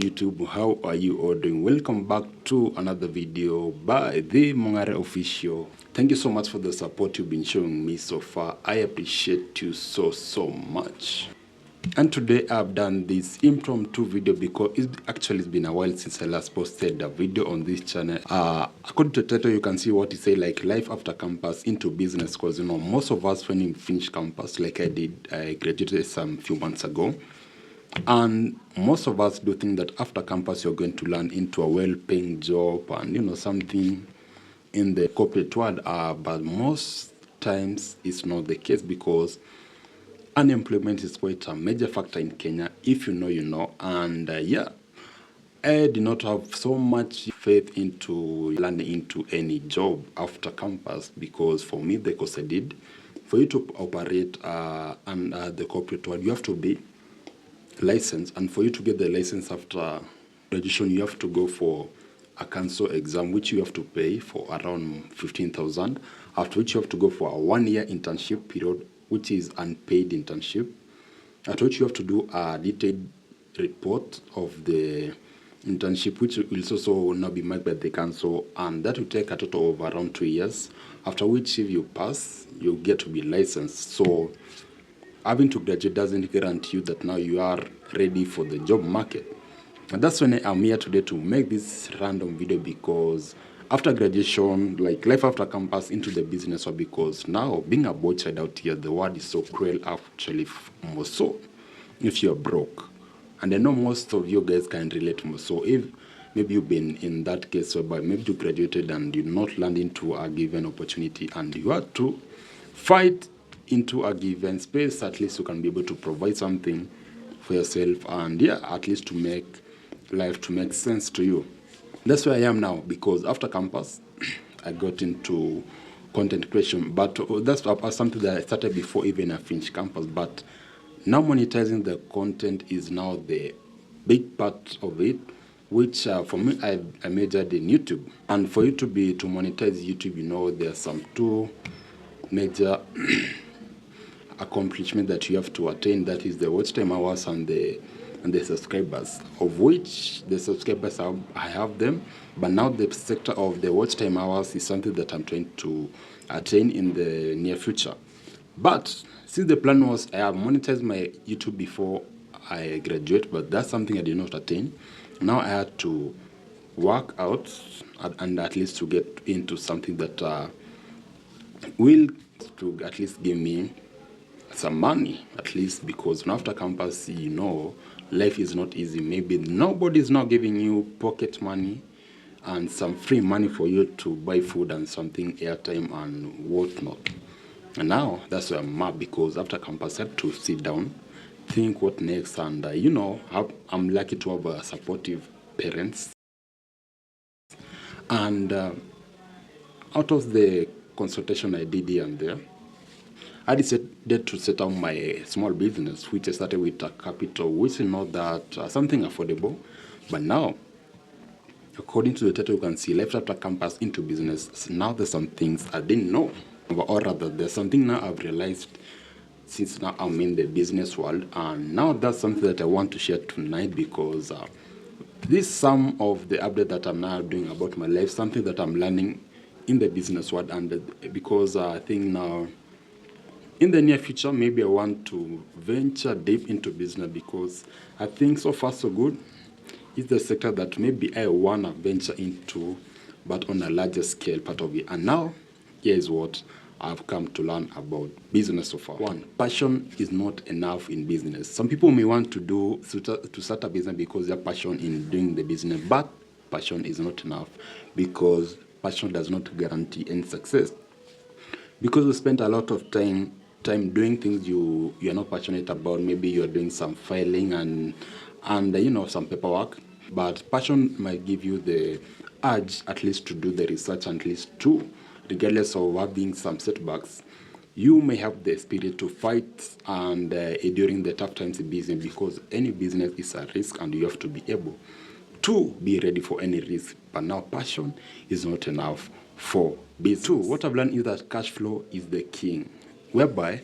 YouTube, how are you all doing? Welcome back to another video by the MONG'ARE official. Thank you so much for the support you've been showing me so far. I appreciate you so much. And today I've done this impromptu video because it's been a while since I last posted a video on this channel. According to the title, you can see what it say, like life after campus into business, because most of us when we finish campus, like I did, I graduated some few months ago. And most of us do think that after campus you're going to land into a well-paying job and something in the corporate world, but most times it's not the case, because unemployment is quite a major factor in Kenya. If you know, you know. And I did not have so much faith into landing into any job after campus, because for me, the course I did, for you to operate under the corporate world, you have to be licensed, and for you to get the license after graduation, you have to go for a council exam, which you have to pay for around 15,000. After which you have to go for a 1-year internship period, which is unpaid internship. After which you have to do a detailed report of the internship, which will also now be marked by the council, and that will take a total of around 2 years. After which, if you pass, you get to be licensed. So having to graduate doesn't guarantee you that now you are ready for the job market. And that's when I'm here today to make this random video, because after graduation, like life after campus into the business world, because now being a boy child out here, the world is so cruel, actually, more so if you're broke. And I know most of you guys can relate more. So if maybe you've been in that case whereby maybe you graduated and you not land into a given opportunity and you had to fight into a given space, at least you can be able to provide something for yourself, and at least to make life to make sense to you. That's where I am now, because after campus I got into content creation, but that's something that I started before even I finished campus. But now monetizing the content is now the big part of it, which for me, I majored in YouTube. And for you to monetize YouTube, there are some two major accomplishment that you have to attain. That is the watch time hours and the subscribers, of which the subscribers I have them, but now the sector of the watch time hours is something that I'm trying to attain in the near future. But since the plan was I have monetized my YouTube before I graduate, but that's something I did not attain. Now I had to work out and at least to get into something that will to at least give me some money, at least, because after campus, life is not easy. Maybe nobody's not giving you pocket money and some free money for you to buy food and something, airtime and whatnot. And now that's where I'm at, because after campus I have to sit down, think what next, and I'm lucky to have supportive parents. And out of the consultation I did here and there, I decided to set up my small business, which I started with a capital, which is not that something affordable. But now, according to the title, you can see life after campus into business. Now there's some things I didn't know, or rather there's something now I've realized since now I'm in the business world. And now that's something that I want to share tonight, because this is some of the update that I'm now doing about my life, something that I'm learning in the business world. And because I think now, in the near future, maybe I want to venture deep into business, because I think so far so good. It's the sector that maybe I want to venture into, but on a larger scale part of it. And now, here's what I've come to learn about business so far. One, passion is not enough in business. Some people may want to start a business because they're passionate in doing the business, but passion is not enough, because passion does not guarantee any success. Because we spend a lot of time doing things you're not passionate about. Maybe you're doing some filing and some paperwork, but passion might give you the urge at least to do the research, at least to, regardless of having some setbacks, you may have the spirit to fight and during the tough times in business, because any business is a risk and you have to be able to be ready for any risk. But now passion is not enough for business. Two, what I've learned is that cash flow is the king, whereby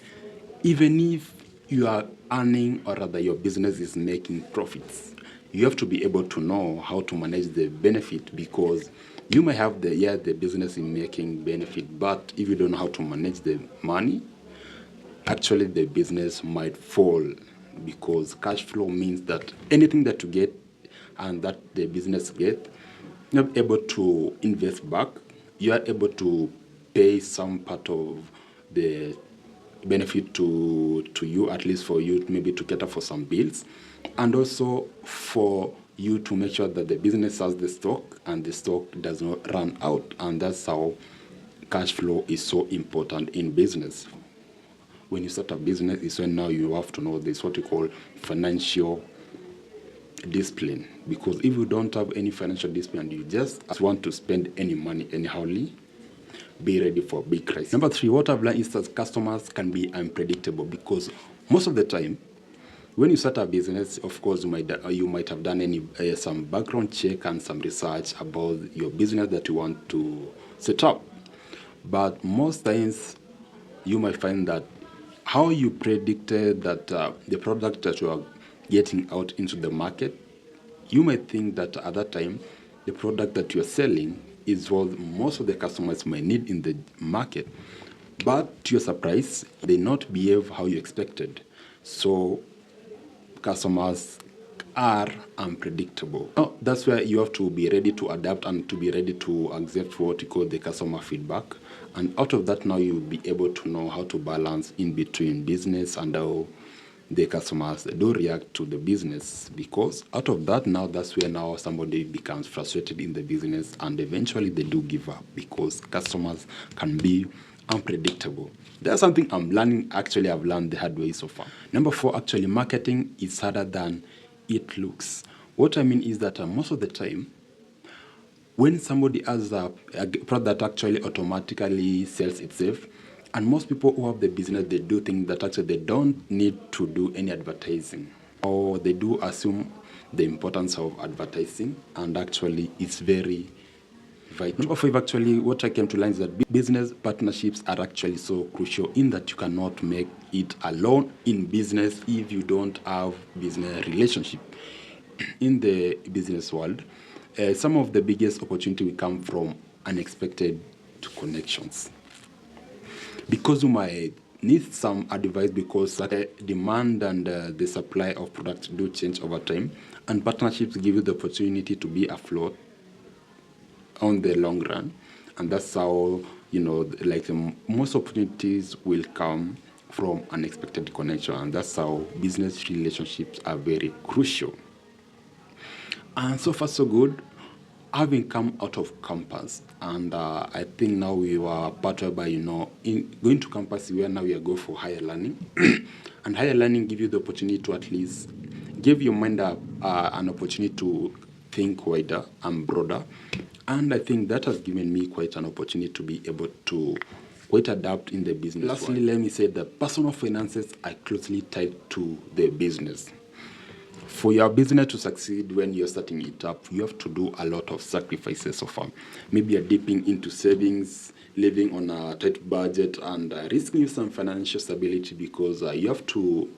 even if you are earning, or rather your business is making profits, you have to be able to know how to manage the benefit, because you may have the business in making benefit, but if you don't know how to manage the money, actually the business might fall, because cash flow means that anything that you get and that the business get, you're able to invest back, you are able to pay some part of the benefit to you, at least for you maybe to cater for some bills, and also for you to make sure that the business has the stock and the stock does not run out. And that's how cash flow is so important in business. When you start a business, is when now you have to know this, what you call financial discipline. Because if you don't have any financial discipline, you just want to spend any money anyhowly, be ready for a big crisis. Number 3, what I've learned is that customers can be unpredictable, because most of the time, when you start a business, of course, you might have done some background check and some research about your business that you want to set up. But most times, you might find that how you predicted that the product that you are getting out into the market, you might think that at that time, the product that you're selling is what most of the customers might need in the market. But to your surprise, they not behave how you expected. So customers are unpredictable. Oh, that's where you have to be ready to adapt and to be ready to accept what you call the customer feedback. And out of that, now you'll be able to know how to balance in between business and how the customers do react to the business. Because out of that, now that's where now somebody becomes frustrated in the business and eventually they do give up, because customers can be unpredictable. That's something I'm learning. Actually, I've learned the hard way so far. Number 4, actually, marketing is harder than it looks. What I mean is that most of the time, when somebody has a product that actually automatically sells itself, and most people who have the business, they do think that actually they don't need to do any advertising, or they do assume the importance of advertising, and actually it's very vital. Number 5, actually, what I came to learn is that business partnerships are actually so crucial, in that you cannot make it alone in business if you don't have business relationship. In the business world, some of the biggest opportunity will come from unexpected connections. Because you might need some advice, because the demand and the supply of products do change over time, and partnerships give you the opportunity to be afloat on the long run. And that's how, most opportunities will come from unexpected connection, and that's how business relationships are very crucial. And so far so good, having come out of campus, and I think now we were part of in going to campus, where now we are going for higher learning. And higher learning give you the opportunity to at least give your mind an opportunity to think wider and broader. And I think that has given me quite an opportunity to be able to quite adapt in the business. Lastly, let me say that personal finances are closely tied to the business. For your business to succeed when you're starting it up, you have to do a lot of sacrifices so far. Maybe you're dipping into savings, living on a tight budget, and risking some financial stability, because you have to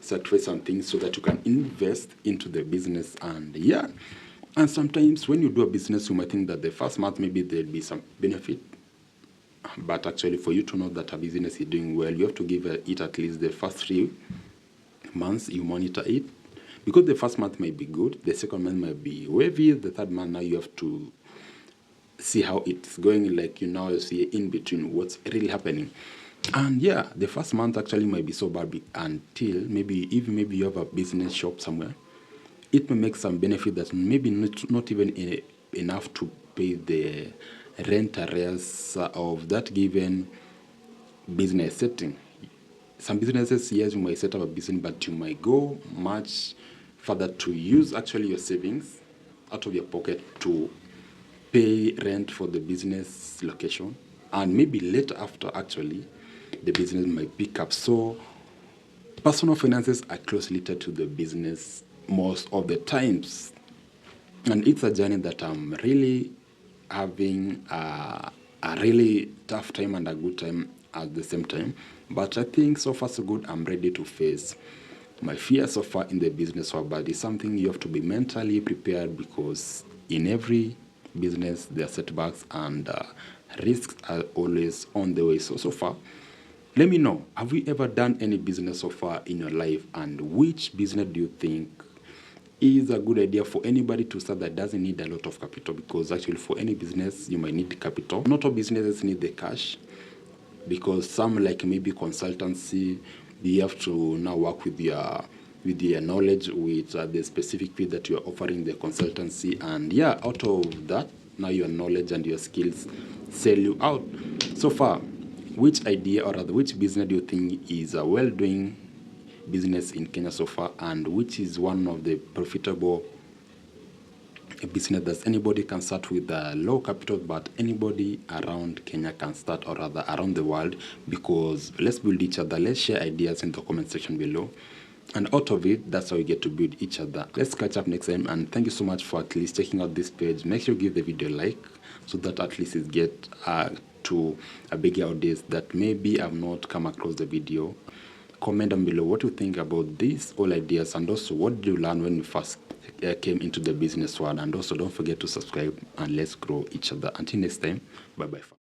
sacrifice some things so that you can invest into the business. And sometimes when you do a business, you might think that the first month maybe there'll be some benefit. But actually, for you to know that a business is doing well, you have to give it at least the first 3 months you monitor it. Because the first month might be good, the second month might be wavy, the third month now you have to see how it's going, you see in between what's really happening. And the first month actually might be so bad until maybe you have a business shop somewhere. It may make some benefit that maybe not even enough to pay the rent arrears of that given business setting. Some businesses, yes, you might set up a business, but you might go much further to use actually your savings out of your pocket to pay rent for the business location. And maybe later after, actually, the business might pick up. So personal finances are closely tied to the business most of the times. And it's a journey that I'm really having a really tough time and a good time at the same time. But I think so far so good, I'm ready to face my fear so far in the business world, but it's something you have to be mentally prepared, because in every business there are setbacks and risks are always on the way. So far, let me know, have you ever done any business so far in your life, and which business do you think is a good idea for anybody to start that doesn't need a lot of capital? Because actually for any business you might need capital. Not all businesses need the cash, because some, like maybe consultancy, you have to now work with your knowledge, with the specific field that you are offering the consultancy, and yeah, out of that, now your knowledge and your skills sell you out. So far, which idea, or rather which business do you think is a well doing business in Kenya so far, and which is one of the profitable business that anybody can start with low capital, but anybody around Kenya can start, or rather around the world? Because let's build each other, let's share ideas in the comment section below, and out of it, that's how we get to build each other. Let's catch up next time, and thank you so much for at least checking out this page. Make sure you give the video a like, so that at least it get to a bigger audience that maybe have not come across the video. Comment down below what you think about these all ideas, and also what did you learn when you first came into the business world. And also don't forget to subscribe, and let's grow each other. Until next time, bye bye.